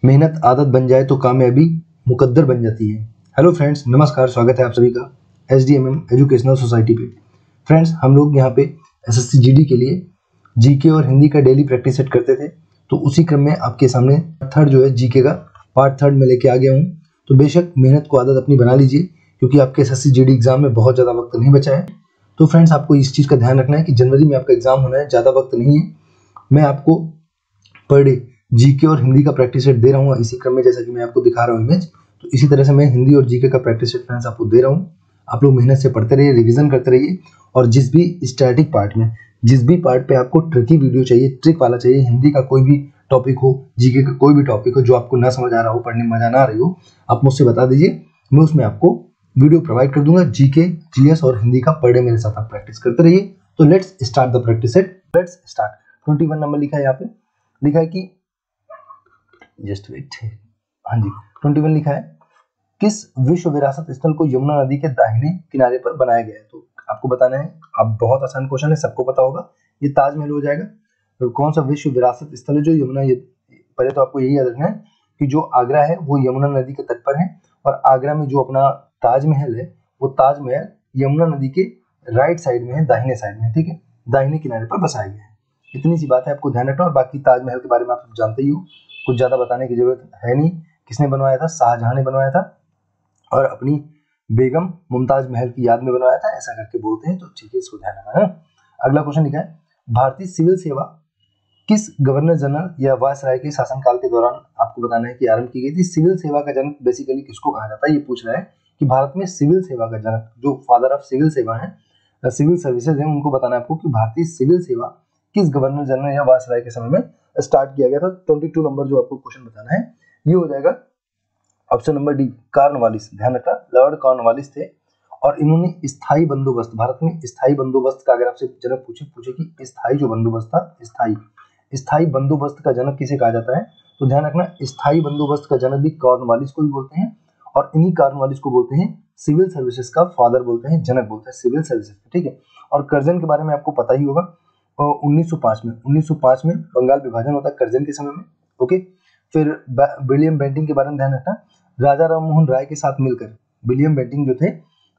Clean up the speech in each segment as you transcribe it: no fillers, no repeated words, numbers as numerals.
मेहनत आदत बन जाए तो कामयाबी मुकद्दर बन जाती है। हेलो फ्रेंड्स, नमस्कार, स्वागत है आप सभी का SDMM एजुकेशनल सोसाइटी पे। फ्रेंड्स, हम लोग यहाँ पे SSC GD के लिए जीके और हिंदी का डेली प्रैक्टिस सेट करते थे, तो उसी क्रम में आपके सामने थर्ड जो है जीके का पार्ट थर्ड में लेके आ गया हूँ। तो बेशक मेहनत को आदत अपनी बना लीजिए, क्योंकि आपके SSC GD एग्जाम में बहुत ज़्यादा वक्त नहीं बचा है। तो फ्रेंड्स, आपको इस चीज़ का ध्यान रखना है कि जनवरी में आपका एग्जाम होना है, ज़्यादा वक्त नहीं है। मैं आपको पर डे जीके और हिंदी का प्रैक्टिस सेट दे रहा हूँ इसी क्रम में, जैसा कि मैं आपको दिखा रहा हूँ इमेज। तो इसी तरह से मैं हिंदी और जीके का प्रैक्टिस सेट फ्रेंड्स आपको दे रहा हूँ। आप लोग मेहनत से पढ़ते रहिए, रिवीजन करते रहिए, और जिस भी स्टैटिक पार्ट में, जिस भी पार्ट पे आपको ट्रिकी वीडियो चाहिए, ट्रिक वाला चाहिए, हिंदी का कोई भी टॉपिक हो, जीके का कोई भी टॉपिक हो जो आपको ना समझ आ रहा हो, पढ़ने में मजा ना आ रही हो, आप मुझसे बता दीजिए। मैं उसमें आपको वीडियो प्रोवाइड कर दूंगा। जीके, जीएस और हिंदी का पर डे मेरे साथ आप प्रैक्टिस करते रहिए। तो let's start the practice set. Let's start. 21 number लिखा है यहाँ पे, लिखा है कि जस्ट वेट, हाँ जी, 21 लिखा है, किस विश्व विरासत स्थल को यमुना नदी के दाहिने किनारे पर बनाया गया है। तो आपको बताना है। अब बहुत आसान क्वेश्चन है, सबको पता होगा, ये ताजमहल हो जाएगा। तो कौन सा विश्व विरासत स्थल है जो यमुना, पहले तो आपको यही याद रखना है कि जो आगरा है वो यमुना नदी के तट पर है, और आगरा में जो अपना ताजमहल है वो ताजमहल यमुना नदी के राइट साइड में है, दाहिने साइड में, ठीक है, दाहिने किनारे पर बसाया गया है। इतनी सी बात है, आपको ध्यान रखना। और बाकी ताजमहल के बारे में आप जानते ही हो, कुछ ज्यादा बताने की जरूरत है नहीं। किसने बनवाया था? शाहजहां ने बनवाया था, और अपनी बेगम मुमताज महल की याद में बनवाया था, ऐसा करके बोलते हैं। तो ठीक है, इसको ध्यान रखना है। अगला क्वेश्चन लिखा है, भारतीय सिविल सेवा किस गवर्नर जनरल या वायसराय के शासनकाल के दौरान, आपको बताना है कि आरंभ की गई थी। सिविल सेवा का जनक बेसिकली किसको कहा जाता है, ये पूछ रहा है कि भारत में सिविल सेवा का जनक, जो फादर ऑफ सिविल सेवा है, सिविल सर्विसेज है, उनको बताना है आपको कि भारतीय सिविल सेवा किस गवर्नर जनरल या वायसराय के समय में स्टार्ट किया गया था। 22 नंबर जो आपको क्वेश्चन बताना है ये हो जाएगा ऑप्शन नंबर डी, कॉर्नवालिस। ध्यान रखना, लॉर्ड कॉर्नवालिस थे, और इन्होंने स्थायी बंदोबस्त, भारत में स्थायी बंदोबस्त का अगर आपसे जनक पूछे कि स्थायी जो बंदोबस्त था, स्थायी बंदोबस्त का जनक किसे कहा जाता है, तो ध्यान रखना, स्थायी बंदोबस्त का जनक भी कॉर्नवालिस को ही बोलते हैं, और इन्हीं कॉर्नवालिस को बोलते हैं सिविल सर्विसेज का फादर बोलते हैं, जनक बोलते हैं सिविल सर्विसेज, ठीक है। और कर्जन के बारे में आपको पता ही होगा, 1905 में बंगाल विभाजन होता है कर्जन के समय में, ओके। फिर विलियम बेंटिंग के बारे में ध्यान रखना, राजा राममोहन राय के साथ मिलकर, विलियम बेंटिंग जो थे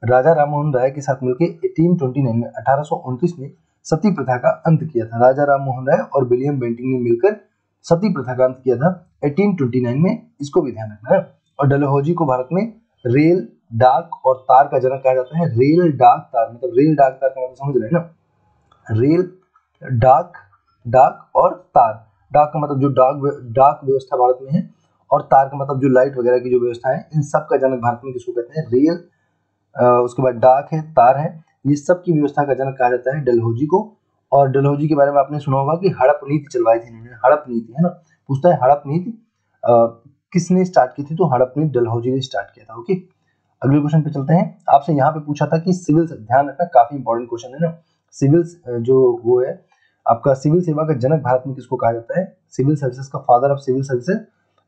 राजा राममोहन राय के साथ मिलकर 1829 में 1829 में सती प्रथा का अंत किया था। राजा राममोहन राय और विलियम बेंटिंग ने मिलकर सती प्रथा का अंत किया था 1829 में, इसको भी ध्यान रखना है। और डलहौजी को भारत में रेल, डाक और तार का जनक कहा जाता है। रेल, डाक, तार, मतलब रेल, डाक, तार का मतलब समझ रहे हैं ना, रेल, डाक, डाक और तार। डाक का मतलब जो डाक व्यवस्था भारत में है, और तार का मतलब जो लाइट वगैरह की जो व्यवस्था है, इन सब का जनक भारत में किसको कहते हैं? रेल, उसके बाद डाक है, तार है, ये सब की व्यवस्था का जनक कहा जाता है डलहौजी को। और डलहौजी के बारे में आपने सुना होगा कि हड़प नीति चलवाई थी इन्होंने, हड़प नीति, है ना, पूछता है हड़प नीति किसने स्टार्ट की थी, तो हड़प नीति डलहौजी ने स्टार्ट किया था, ओके। अगले क्वेश्चन पे चलते हैं। आपसे यहाँ पे पूछा था कि सिविल, ध्यान रखना, काफी इंपॉर्टेंट क्वेश्चन है ना, सिविल जो वो है आपका, सिविल सेवा का जनक भारत में किसको कहा जाता है, सिविल सर्विसेज का फादर ऑफ सिविल सर्विसेज,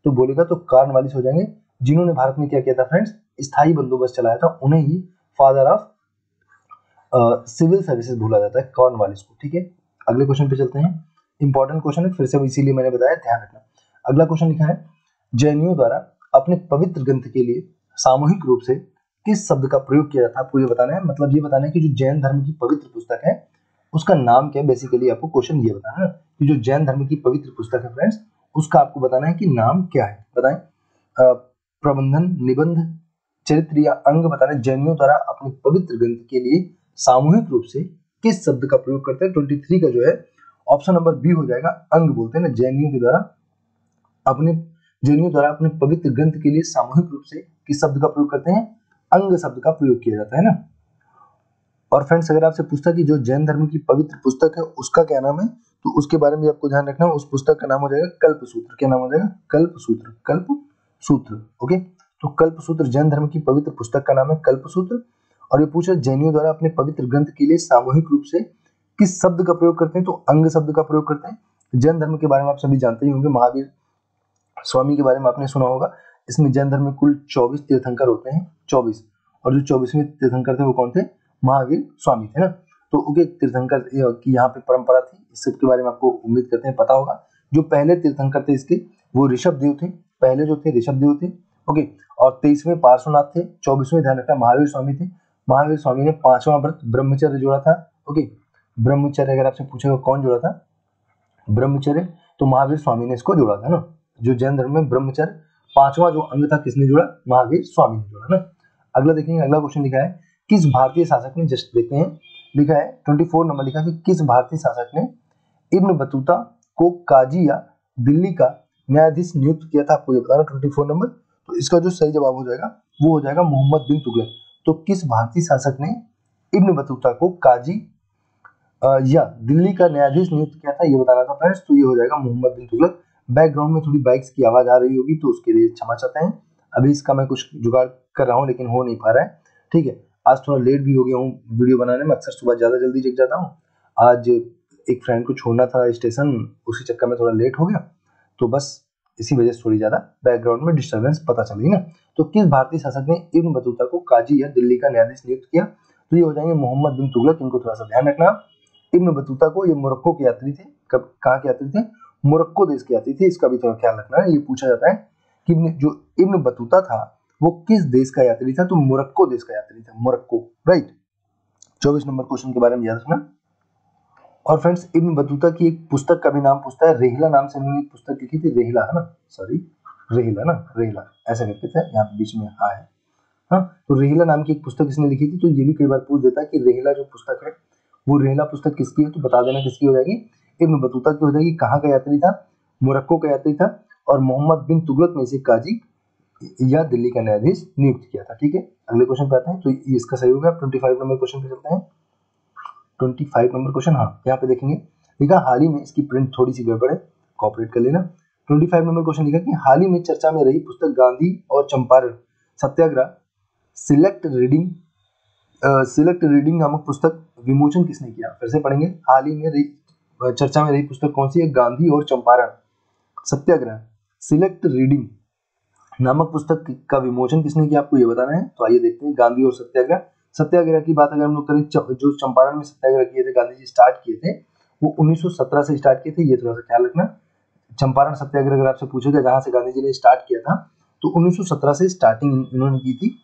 तो बोलेगा तो कॉर्नवालिस हो जाएंगे, जिन्होंने भारत में क्या किया था फ्रेंड्स, स्थायी बंदोबस्त चलाया था, उन्हें ही फादर ऑफ सिविल सर्विसेज बोला जाता है, कॉर्नवालिस को, ठीक है। अगले क्वेश्चन पे चलते हैं, इंपॉर्टेंट क्वेश्चन है फिर से, इसीलिए मैंने बताया, ध्यान रखना। अगला क्वेश्चन लिखा है, जैनियों द्वारा अपने पवित्र ग्रंथ के लिए सामूहिक रूप से किस शब्द का प्रयोग किया जाता है, आपको ये बताना है। मतलब ये बताना है कि जो जैन धर्म की पवित्र पुस्तक है उसका नाम क्या है। बेसिकली आपको क्वेश्चन ये बताना है कि जो जैन धर्म की पवित्र पुस्तक है फ्रेंड्स, उसका आपको बताना है कि नाम क्या है, बताएं। प्रबंधन, निबंध, चरित्र या अंग बताना है। जैनियों द्वारा अपने पवित्र ग्रंथ के लिए सामूहिक रूप से किस शब्द का प्रयोग करते हैं। 23 का जो है ऑप्शन नंबर बी हो जाएगा, अंग बोलते हैं ना। जैनियों द्वारा अपने पवित्र ग्रंथ के लिए सामूहिक रूप से किस शब्द का प्रयोग करते हैं, अंग शब्द का प्रयोग किया जाता है ना। और फ्रेंड्स, अगर आपसे पूछता कि जो जैन धर्म की पवित्र पुस्तक है उसका क्या नाम है, तो उसके बारे में आपको ध्यान रखना, उस पुस्तक का नाम हो जाएगा कल्पसूत्र। क्या नाम हो जाएगा? कल्पसूत्र, कल्पसूत्र, ओके। तो कल्पसूत्र जैन धर्म की पवित्र पुस्तक का नाम है कल्पसूत्र। और ये पूछा जैनियों द्वारा अपने पवित्र ग्रंथ के लिए सामूहिक रूप से किस शब्द का प्रयोग करते हैं, तो अंग शब्द का प्रयोग करते हैं। जैन धर्म के बारे में आप सभी जानते ही होंगे, महावीर स्वामी के बारे में आपने सुना होगा। इसमें जैन धर्म में कुल 24 तीर्थंकर होते हैं, 24, और जो 24वें तीर्थंकर थे वो कौन थे? महावीर स्वामी थे ना। तो उनके तीर्थंकर की यहाँ पे परंपरा थी, इस सब के बारे में आपको उम्मीद करते हैं पता होगा। जो पहले तीर्थंकर थे इसके, वो ऋषभ देव थे, पहले जो थे ऋषभदेव थे, ओके, और 23वें पार्श्वनाथ थे, 24वें ध्यान रखना महावीर स्वामी थे। महावीर स्वामी ने 5वां व्रत ब्रह्मचर्य जोड़ा था, ओके। ब्रह्मचर्य अगर आपसे पूछेगा कौन जोड़ा था ब्रह्मचर्य, तो महावीर स्वामी ने इसको जोड़ा था ना। जो जैन धर्म में ब्रह्मचर्य 5वां जो अंग था किसने जोड़ा, महावीर स्वामी ने जोड़ा ना। अगला देखेंगे, अगला क्वेश्चन लिखा है किस भारतीय शासक ने, जस्ट देखते हैं, लिखा है 24 नंबर लिखा कि किस भारतीय शासक ने इब्न बतूता को काजी या दिल्ली का न्यायाधीश नियुक्त किया था, आपको ये बताना 24 नंबर। तो इसका जो सही जवाब हो जाएगा वो हो जाएगा मोहम्मद बिन तुगलक। तो किस भारतीय शासक ने इब्न बतूता को काजी या दिल्ली का न्यायाधीश नियुक्त किया था, ये बताना था फ्रेंड्स। तो ये हो जाएगा मोहम्मद बिन तुगलक। बैकग्राउंड में थोड़ी बाइक्स की आवाज आ रही होगी तो उसके लिए क्षमा चाहते हैं। अभी इसका मैं कुछ जुगाड़ कर रहा हूँ लेकिन हो नहीं पा रहा है, ठीक है। आज थोड़ा लेट भी हो गया हूँ वीडियो बनाने में, अक्सर सुबह ज़्यादा जल्दी जग जाता हूँ। आज एक फ्रेंड को छोड़ना था स्टेशन, उसी चक्कर में थोड़ा लेट हो गया, तो बस इसी वजह से थोड़ी ज़्यादा बैकग्राउंड में डिस्टर्बेंस पता चली ना। तो किस भारतीय शासक ने इब्न बतूता को काजी या दिल्ली का न्यायाधीश नियुक्त किया, तो ये हो जाएंगे मोहम्मद बिन तुगलक। इनको थोड़ा सा ध्यान रखना। इब्न बतूता को, ये मोरक्को के यात्री थे, कब कहाँ के यात्री थे, मोरक्को देश के यात्री थे, इसका भी थोड़ा ख्याल रखना है। ये पूछा जाता है कि जो इब्न बतूता था वो किस देश का यात्री था, तो मोरक्को देश का यात्री था, मोरक्को, राइट। 24 नंबर क्वेश्चन के बारे में याद रखना। और फ्रेंड्स इब्न बतूता की एक पुस्तक का भी नाम पूछता है, रेहला नाम से उन्होंने एक पुस्तक लिखी थी, रेहला है ना, सॉरी रेहला ना, रेहला ऐसा करके था, यहाँ बीच में आ है, हाँ। तो रेहला नाम की एक पुस्तक इसने लिखी थी। तो ये भी कई बार पूछ देता है कि रेहला जो पुस्तक है वो रेहला पुस्तक किसकी है, तो बता देना किसकी हो जाएगी, इब्न बतूता की हो जाएगी। कहाँ का यात्री था, मोरक्को का यात्री था, और मोहम्मद बिन तुगलक ने इसे काजी या दिल्ली का न्यायाधीश नियुक्त किया था, ठीक है। अगले क्वेश्चन पे आते हैं, तो इसका सही होगा। 25 नंबर क्वेश्चन पे चलते हैं। 25 नंबर क्वेश्चन, हाँ, यहाँ पे देखेंगे लिखा हाल ही में, इसकी प्रिंट थोड़ी सी गड़बड़ है, कॉपरेट कर लेना। 25 नंबर क्वेश्चन लिखा कि हाल ही में चर्चा में रही पुस्तक गांधी और चंपारण सत्याग्रह सिलेक्ट रीडिंग नामक पुस्तक विमोचन किसने किया। फिर से पढ़ेंगे, हाल ही में चर्चा में रही पुस्तक कौन सी है, गांधी और चंपारण सत्याग्रह सिलेक्ट रीडिंग नामक पुस्तक का विमोचन किसने किया, आपको ये बताना है। तो आइए देखते हैं, गांधी और सत्याग्रह। सत्याग्रह की बात अगर हम लोग करें, जो चंपारण में सत्याग्रह किए थे, गांधी जी स्टार्ट किए थे, वो 1917 से स्टार्ट किए थे, ये थोड़ा सा ख्याल रखना। चंपारण सत्याग्रह अगर आपसे पूछेगा जहां से गांधी जी ने स्टार्ट किया था, तो 1917 से स्टार्टिंग इन्होंने की थी,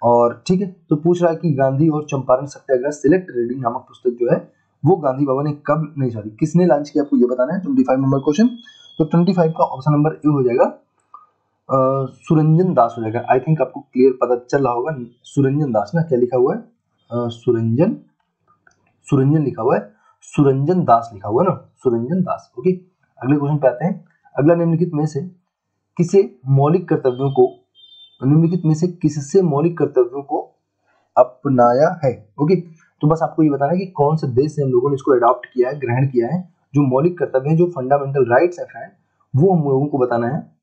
और ठीक है। तो पूछ रहा है कि गांधी और चंपारण सत्याग्रह सिलेक्ट रीडिंग नामक पुस्तक जो है वो गांधी बाबा ने कब, नहीं सॉरी, किसने लॉन्च किया, आपको ये बताना है। 25 नंबर क्वेश्चन। तो 25 का ऑप्शन नंबर ए हो जाएगा, सुरंजन दास हो जाएगा। आई थिंक आपको क्लियर पता चल रहा होगा, सुरंजन दास ना, क्या लिखा हुआ है, सुरंजन लिखा हुआ है, सुरंजन दास लिखा हुआ है ना, सुरंजन दास, ओके। अगले क्वेश्चन पे आते हैं। अगला, निम्नलिखित में से किससे मौलिक कर्तव्यों को अपनाया है, ओके। तो बस आपको ये बताना है कि कौन से देश से हम लोगों ने इसको अडॉप्ट किया है, ग्रहण किया है। जो मौलिक कर्तव्य है, जो फंडामेंटल राइट्स है फ्रेंड, वो हम लोगों को बताना है।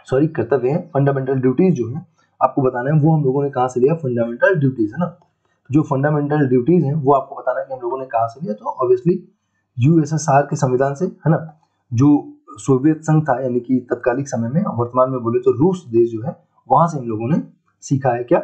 सॉरी, कर्तव्य है, फंडामेंटल ड्यूटीज जो है आपको बताना है, वो हम लोगों ने कहाँ से लिया, फंडामेंटल ड्यूटीज है ना। जो फंडामेंटल ड्यूटीज हैं वो आपको बताना है कि हम लोगों ने कहाँ से लिया। तो ऑब्वियसली यूएसएसआर के संविधान से, है ना। जो सोवियत संघ था, यानी कि तत्कालिक समय में, वर्तमान में बोले तो रूस देश जो है, वहां से हम लोगों ने सीखा है क्या,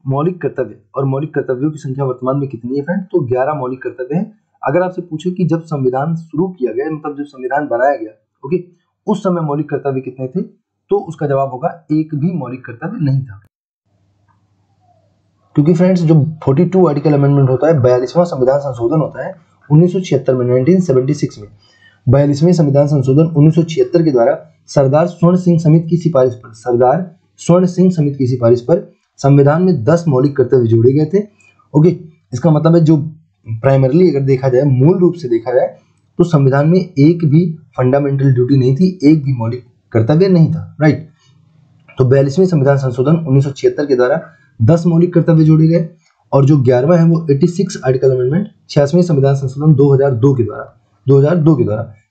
मौलिक कर्तव्य। और मौलिक कर्तव्यों की संख्या वर्तमान में कितनी है फ्रेंड, तो 11 मौलिक कर्तव्य है। अगर आपसे पूछे कि जब संविधान शुरू किया गया, मतलब जब संविधान बनाया गया, ओके, उस समय मौलिक कर्तव्य कितने थे, तो उसका जवाब होगा एक भी मौलिक कर्तव्य नहीं था। क्योंकि फ्रेंड्स जो 42 आर्टिकल अमेंडमेंट होता है, 42वां संविधान संशोधन होता है 1976 में, 1976 में 42वें संविधान संशोधन 1976 के द्वारा सरदार स्वर्ण सिंह समिति की सिफारिश पर संविधान में 10 मौलिक कर्तव्य जोड़े गए थे, ओके। इसका मतलब है जो प्राइमरली अगर देखा जाए, मूल रूप से देखा जाए, तो संविधान में एक भी फंडामेंटल ड्यूटी नहीं थी, एक भी मौलिक कर्तव्य नहीं था, राइट। तो 42वें संविधान संशोधन 1976 के द्वारा 10 मौलिक कर्तव्य जोड़े गए, और जो 11वां है वो 86 आर्टिकल अमेंडमेंट 86वें संविधान संशोधन 2002 के द्वारा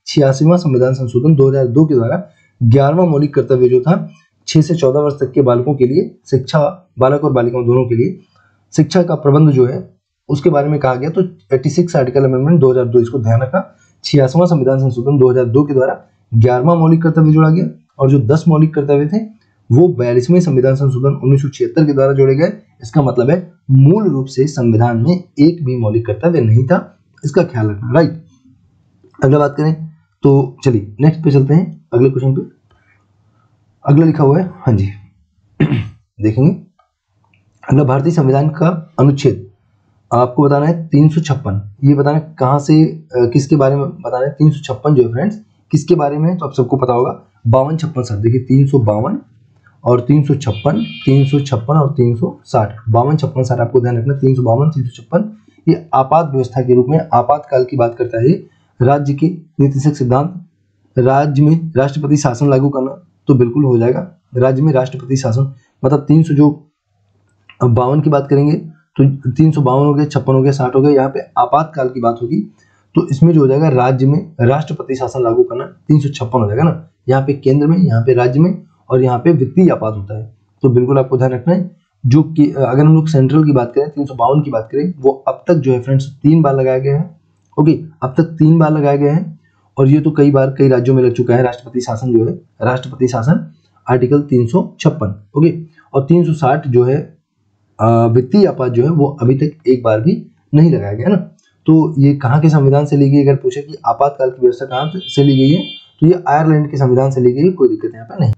86वां संविधान संशोधन 2002 के द्वारा 11वां मौलिक कर्तव्य जो था 6 से 14 वर्ष तक के बालकों के लिए शिक्षा, बालक और बालिकाओं दोनों के लिए शिक्षा का प्रबंध जो है उसके बारे में कहा गया। तो 86 आर्टिकल अमेंडमेंट 2002, इसको ध्यान रखना। 86वां संविधान संशोधन 2002 के द्वारा 11वां मौलिक कर्तव्य जोड़ा गया, और जो 10 मौलिक कर्तव्य थे वो 42वें संविधान संशोधन 1976 के द्वारा जोड़े गए। इसका मतलब है मूल रूप से संविधान में एक भी मौलिक कर्तव्य नहीं था, इसका ख्याल रखना, राइट। अगला बात करें तो चलिए नेक्स्ट पे चलते हैं, अगले क्वेश्चन पे। अगला लिखा हुआ है, हाँ जी देखेंगे अगला, भारतीय संविधान का अनुच्छेद आपको बताना है 356। ये बताना है कहाँ से किसके बारे में बताना है। 356 जो है फ्रेंड्स किसके बारे में है, तो आप सबको पता होगा 52, 56, 60। देखिए 352 और 356, 356 और 360, 52, 56, 60 आपको ध्यान रखना। 352, 356 ये आपात व्यवस्था के रूप में आपातकाल की बात करता है। राज्य के नीतिशक सिद्धांत, राज्य में राष्ट्रपति शासन लागू करना, तो बिल्कुल हो जाएगा राज्य में राष्ट्रपति शासन। मतलब 300 जो 52 की बात करेंगे तो 352 हो गया, 56 हो गया, 60 हो गया। यहाँ पे आपातकाल की बात होगी तो इसमें जो हो जाएगा राज्य में राष्ट्रपति शासन लागू करना, 356 हो जाएगा ना। यहाँ पे केंद्र में, यहाँ पे राज्य में और यहाँ पे वित्तीय आपात होता है। तो बिल्कुल आपको ध्यान रखना है। जो कि अगर हम लोग सेंट्रल की बात करें, 352 की बात करें, वो अब तक जो है फ्रेंड्स 3 बार लगाया गया है। ओके, अब तक 3 बार लगाया गया है और ये तो कई बार कई राज्यों में लग चुका है राष्ट्रपति शासन जो है, राष्ट्रपति शासन आर्टिकल 356। ओके, और 360 जो है वित्तीय आपात जो है वो अभी तक एक बार भी नहीं लगाया गया ना। तो ये कहाँ के संविधान से ली गई, अगर पूछे कि आपातकाल की व्यवस्था कहाँ से ली गई है, तो ये आयरलैंड के संविधान से ली गई है। कोई दिक्कत यहाँ पे नहीं।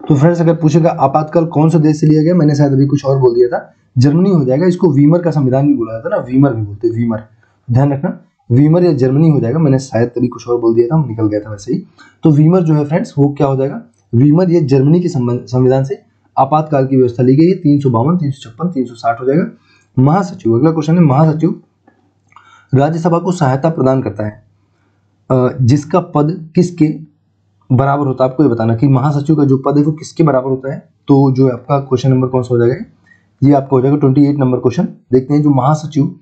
तो फ्रेंड्स अगर पूछेगा आपातकाल कौन से देश से लिया गया, मैंने शायद अभी कुछ और बोल दिया था, जर्मनी हो जाएगा। इसको वीमर का संविधान भी बोला जाता है ना, वीमर भी बोलते हैं, वीमर, ध्यान रखना, वीमर या जर्मनी हो जाएगा। मैंने शायद तभी कुछ और बोल दिया था, निकल गया था वैसे ही। तो वीमर जो है फ्रेंड्स वो क्या हो जाएगा, वीमर ये जर्मनी के संविधान से आपातकाल की व्यवस्था ली गई है। 352, 356, 360 हो जाएगा। महासचिव, अगला क्वेश्चन है, महासचिव राज्यसभा को सहायता प्रदान करता है, जिसका पद किसके बराबर होता है। आपको ये बताना कि महासचिव का जो पद है वो किसके बराबर होता है। तो जो आपका क्वेश्चन नंबर कौन सा हो जाएगा, ये आपको हो जाएगा 28 नंबर क्वेश्चन। देखते हैं, जो महासचिव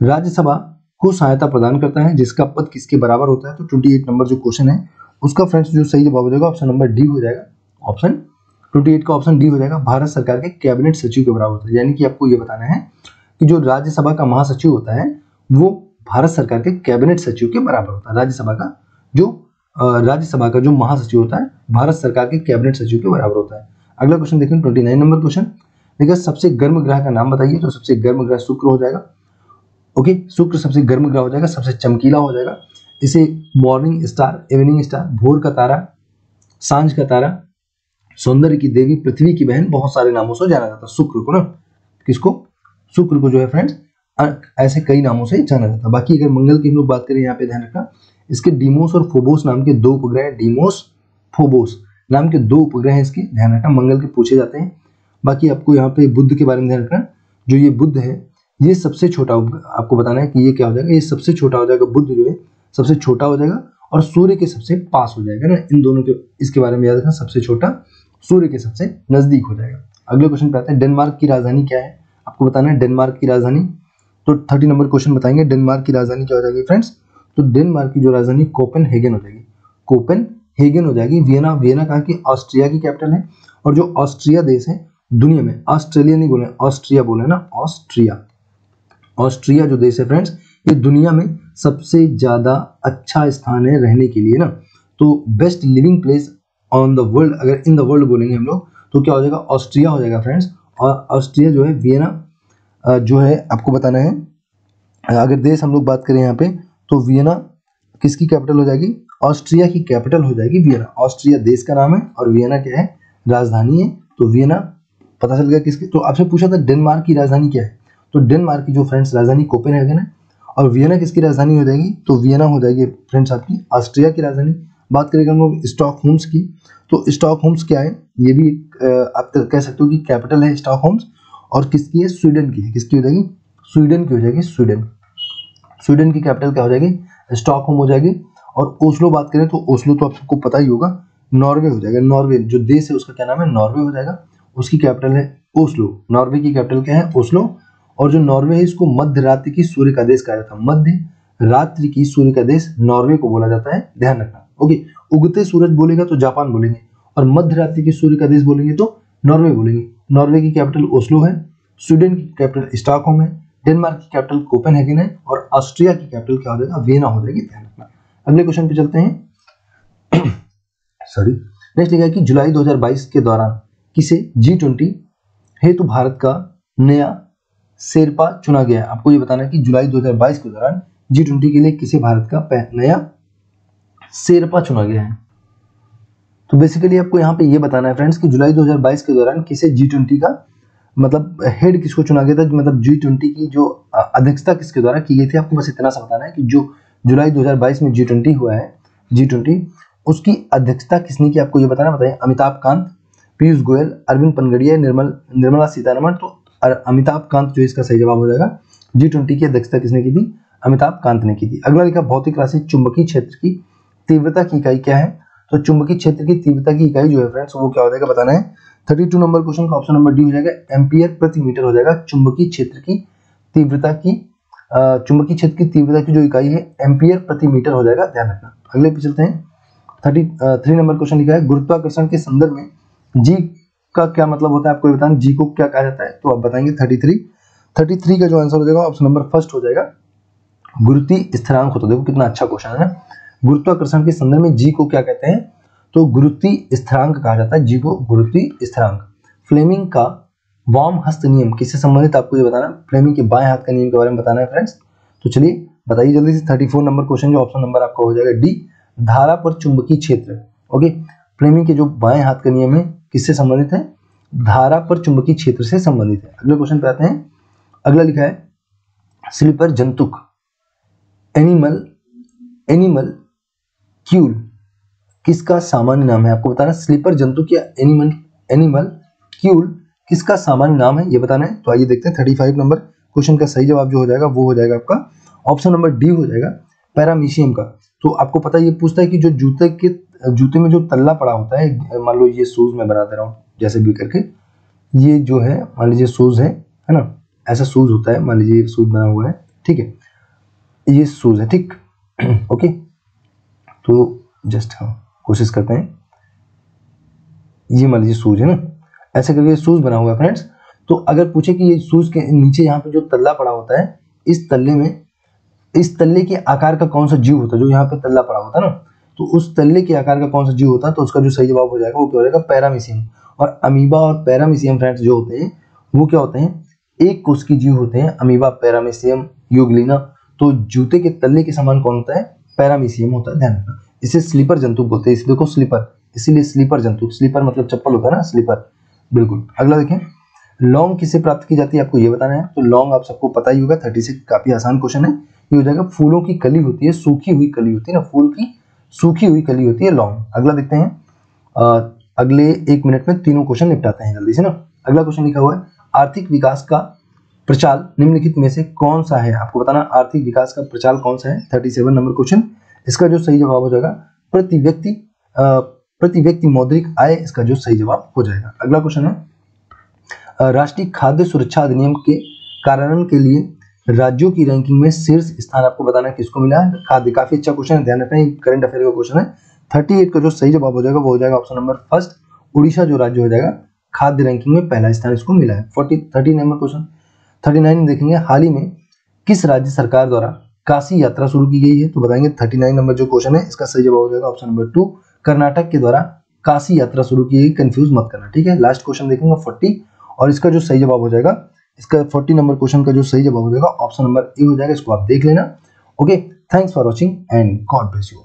राज्यसभा को सहायता प्रदान करता है जिसका पद किसके बराबर होता है। तो 28 नंबर जो क्वेश्चन है उसका फ्रेंड्स जो सही जवाब हो जाएगा ऑप्शन नंबर डी हो जाएगा। ऑप्शन 28 का ऑप्शन डी हो जाएगा, भारत सरकार के कैबिनेट सचिव के बराबर होता है। यानी कि आपको ये बताना है कि जो राज्यसभा का महासचिव होता है वो भारत सरकार के कैबिनेट सचिव के बराबर होता है। राज्यसभा का जो महासचिव होता है भारत सरकार के कैबिनेट सचिव के बराबर होता है। अगला क्वेश्चन देखें 29 नंबर क्वेश्चन, देखिए सबसे गर्म ग्रह का नाम बताइए। तो सबसे गर्म ग्रह शुक्र हो जाएगा। ओके, शुक्र सबसे गर्म ग्रह हो जाएगा, सबसे चमकीला हो जाएगा। इसे मॉर्निंग स्टार, इवनिंग स्टार, भोर का तारा, सांझ का तारा, सौंदर्य की देवी, पृथ्वी की बहन, बहुत सारे नामों से जाना जाता है शुक्र को ना। किसको, शुक्र को जो है फ्रेंड्स ऐसे कई नामों से जाना जाता है। बाकी अगर मंगल की हम लोग बात करें, यहाँ पे ध्यान रखना, इसके डीमोस और फोबोस नाम के 2 उपग्रह हैं। डीमोस, फोबोस नाम के 2 उपग्रह हैं इसके, ध्यान रखना, मंगल के पूछे जाते हैं। बाकी आपको यहाँ पे बुध के बारे में ध्यान रखना, जो ये बुध है ये सबसे छोटा, आपको बताना है कि ये क्या हो जाएगा, ये सबसे छोटा हो जाएगा। बुध जो है सबसे छोटा हो जाएगा और सूर्य के सबसे पास हो जाएगा ना। इन दोनों के, इसके बारे में याद रखना, सबसे छोटा सूर्य के सबसे नजदीक हो जाएगा। अगले क्वेश्चन पे आते हैं, डेनमार्क की राजधानी क्या है, आपको बताना है डेनमार्क की राजधानी। तो 30 नंबर क्वेश्चन बताएंगे, डेनमार्क की राजधानी क्या हो जाएगी फ्रेंड्स। तो डेनमार्क की जो राजधानी कोपेनहेगन हो जाएगी, कोपेनहेगन हो जाएगी। वियना, वियना कहाँ की, ऑस्ट्रिया की कैपिटल है। और जो ऑस्ट्रिया देश है दुनिया में, ऑस्ट्रेलिया नहीं बोले, ऑस्ट्रिया बोले ना, ऑस्ट्रिया, ऑस्ट्रिया जो देश है फ्रेंड्स ये दुनिया में सबसे ज्यादा अच्छा स्थान है रहने के लिए ना। तो best living place on the world, अगर इन द वर्ल्ड बोलेंगे हम लोग तो क्या हो जाएगा, ऑस्ट्रिया हो जाएगा फ्रेंड्स। और ऑस्ट्रिया जो है, वियना जो है आपको बताना है, अगर देश हम लोग बात करें यहाँ पे तो वियना किसकी कैपिटल हो जाएगी, ऑस्ट्रिया की कैपिटल हो जाएगी वियना। ऑस्ट्रिया देश का नाम है और वियना क्या है, राजधानी है। तो वियना पता चल गया किसकी। तो आपसे पूछा था डेनमार्क की राजधानी क्या है, तो डेनमार्क की जो फ्रेंड्स राजधानी कोपेनहेगन है। और वियना किसकी राजधानी हो जाएगी, तो वियना हो जाएगी फ्रेंड्स आपकी ऑस्ट्रिया की राजधानी। बात करेंगे हम लोग स्टॉकहोम्स की, तो स्टॉकहोम्स क्या है, ये भी आप कह सकते हो कि कैपिटल है स्टॉकहोम्स। और किसकी है, स्वीडन की है। किसकी हो जाएगी, स्वीडन की हो जाएगी, स्वीडन, स्वीडन की कैपिटल क्या हो जाएगी, स्टॉकहोम हो जाएगी। और ओस्लो बात करें तो ओस्लो तो आप सबको पता ही होगा, नॉर्वे हो जाएगा। नॉर्वे जो देश है उसका क्या नाम है, नॉर्वे हो जाएगा, उसकी कैपिटल है ओस्लो। नॉर्वे की कैपिटल क्या है, ओस्लो। और जो नॉर्वे है इसको मध्य रात्रि की सूर्य का देश कहा जाता है। मध्य रात्रि की सूर्य का देश नॉर्वे को बोला जाता है, ध्यान रखना। ओके, उगते सूरज बोलेगा तो जापान बोलेंगे और मध्य रात्रि की सूर्य का देश बोलेंगे तो नॉर्वे बोलेंगे। नॉर्वे की कैपिटल ओस्लो है, स्वीडन की कैपिटल स्टॉकहोम है, डेनमार्क की कैपिटल कोपेनहेगन है और ऑस्ट्रिया की कैपिटल क्या हो जाएगा, वियना हो जाएगी, ध्यान रखना। अगले क्वेश्चन पे चलते हैं। सॉरी, नेक्स्ट लिखा है कि जुलाई 2022 के दौरान किसे G20 हेतु भारत का नया शेरपा चुना गया है। आपको ये बताना है कि जुलाई 2022 के दौरान G20 के लिए किसे भारत का नया शेरपा चुना गया है? तो बेसिकली आपको यहाँ पे ये बताना है फ्रेंड्स कि जुलाई 2022 के दौरान किसे G20 का मतलब हेड किसको चुना गया था, मतलब G20 की जो अध्यक्षता किसके द्वारा की गई थी। आपको बस इतना सा बताना है कि जो जुलाई 2022 में G20 हुआ है, G20 उसकी अध्यक्षता किसने की, आपको ये बताना है। बताइए, अमिताभ कांत, पीयूष गोयल, अरविंद पनगड़िया, निर्मला सीतारमण। तो अमिताभ कांत जो इसका सही जवाब हो जाएगा। G20 की अध्यक्षता किसने की थी? अमिताभ कांत ने की थी। अगला लिखा भौतिक राशि चुंबकीय क्षेत्र की तीव्रता की इकाई क्या है? तो चुंबकीय क्षेत्र की तीव्रता की इकाई जो है फ्रेंड्स वो क्या हो जाएगा बताना है। 32 नंबर क्वेश्चन का ऑप्शन नंबर डी हो जाएगा, एम्पियर प्रति मीटर हो जाएगा। चुंबकीय क्षेत्र की तीव्रता की जो इकाई है एम्पियर प्रति मीटर हो जाएगा, ध्यान रखना। अगले पे चलते हैं। 33 नंबर क्वेश्चन लिखा है, गुरुत्वाकर्षण के संदर्भ में जी का क्या मतलब होता है? आपको बताना जी को क्या कहा जाता है, तो आप बताएंगे 33 का जो आंसर हो जाएगा ऑप्शन नंबर फर्स्ट हो जाएगा, गुरुत्वीय स्थिरांक होता है। देखो कितना अच्छा क्वेश्चन है। गुरुत्वाकर्षण के संदर्भ में जी को क्या कहते हैं? तो गुरुत्वीय स्थिरांक कहा जाता है, जी को गुरुत्वीय स्थिरांक। फ्लेमिंग का वाम हस्त नियम किससे संबंधित, आपको ये बताना। फ्लेमिंग के बाएं हाथ का नियम के बारे में बताना है फ्रेंड्स। तो चलिए बताइए जल्दी से। 34 नंबर क्वेश्चन जो ऑप्शन नंबर आपका हो जाएगा डी, धारा पर चुंबकीय क्षेत्र। ओके, फ्लेमिंग के जो बाएं हाथ का नियम है किससे संबंधित है? धारा पर चुंबकीय क्षेत्र से संबंधित है। अगले क्वेश्चन पे आते हैं। अगला लिखा है, स्लीपर जंतुक एनिमल क्यूल किसका सामान्य नाम है? आपको बताना स्लीपर जंतुक या एनिमल क्यूल किसका सामान्य नाम है, ये बताना है। तो आइए देखते हैं 35 नंबर क्वेश्चन का सही जवाब जो हो जाएगा वो हो जाएगा आपका ऑप्शन नंबर डी हो जाएगा, पैरामीशियम का। तो आपको पता है ये पूछता है कि जो जूते में जो तल्ला पड़ा होता है, मान लो ये शूज में बना दे रहा हूँ जैसे भी करके, ये जो है मान लीजिए शूज है ना, ऐसा शूज होता है, मान लीजिए शूज बना हुआ है, ठीक है, ये शूज है, ठीक। ओके, तो जस्ट हम कोशिश करते हैं, ये मान लीजिए शूज है ना, ऐसे करके शूज बना हुआ है फ्रेंड्स। तो अगर पूछे कि ये शूज के नीचे यहाँ पे जो तल्ला पड़ा होता है, इस तल्ले के आकार का कौन सा जीव होता है, जो यहाँ पे तल्ला पड़ा होता है ना, तो उस तल्ले के आकार का कौन सा जीव होता है, तो उसका जो सही जवाब हो जाएगा वो क्या हो जाएगा, पैरामीशियम। और अमीबा और पैरामीशियम फ्रेंड्स जो होते हैं वो क्या होते हैं, एक कोशिकी जीव होते हैं, अमीबा, पैरामीशियम, यूग्लिना। तो जूते के तल्ले के समान कौन होता है, पैरामीशियम होता है, ध्यान रखना। इसे स्लीपर जंतु बोलते हैं, इसे देखो स्लीपर, इसीलिए स्लीपर जंतु, स्लीपर मतलब चप्पल होता है ना, स्लीपर, बिल्कुल। अगला देखें, लौंग किससे प्राप्त की जाती है, आपको ये बताना है। तो लौंग आप सबको पता ही होगा, 36 काफी आसान क्वेश्चन है। ये हो जाएगा, फूलों की कली होती है, सूखी हुई कली होती है ना, फूल की सूखी हुई कली होती है लौंग। अगला देखते हैं, अगले 1 मिनट में तीनों क्वेश्चन निपटाते हैं जल्दी से ना। अगला क्वेश्चन लिखा हुआ है, आर्थिक विकास का प्रचाल निम्नलिखित में से कौन सा है, आपको बताना आर्थिक विकास का प्रचाल कौन सा है। 37 नंबर क्वेश्चन, इसका जो सही जवाब हो जाएगा प्रति व्यक्ति मौद्रिक आय, इसका जो सही जवाब हो जाएगा। अगला क्वेश्चन है, राष्ट्रीय खाद्य सुरक्षा अधिनियम के कार्यान्वयन के लिए राज्यों की रैंकिंग में शीर्ष स्थान आपको बताना है किसको मिला है, खाद्य। काफी अच्छा क्वेश्चन है, ध्यान रखना, करंट अफेयर का क्वेश्चन है। 38 का जो सही जवाब हो जाएगा वो हो जाएगा ऑप्शन नंबर फर्स्ट, उड़ीसा जो राज्य हो जाएगा, खाद्य रैंकिंग में पहला स्थान इसको मिला है। 30 नंबर क्वेश्चन 39 देखेंगे, हाल ही में किस राज्य सरकार द्वारा काशी यात्रा शुरू की गई है, तो बताएंगे 39 नंबर जो क्वेश्चन है इसका सही जवाब हो जाएगा ऑप्शन नंबर 2, कर्नाटक के द्वारा काशी यात्रा शुरू की गई, कंफ्यूज मत करना, ठीक है। लास्ट क्वेश्चन देखेंगे 40, और इसका जो सही जवाब हो जाएगा, इसका 40 नंबर क्वेश्चन का जो सही जवाब हो जाएगा ऑप्शन नंबर ए हो जाएगा, इसको आप देख लेना। Okay, thanks for watching and God bless you.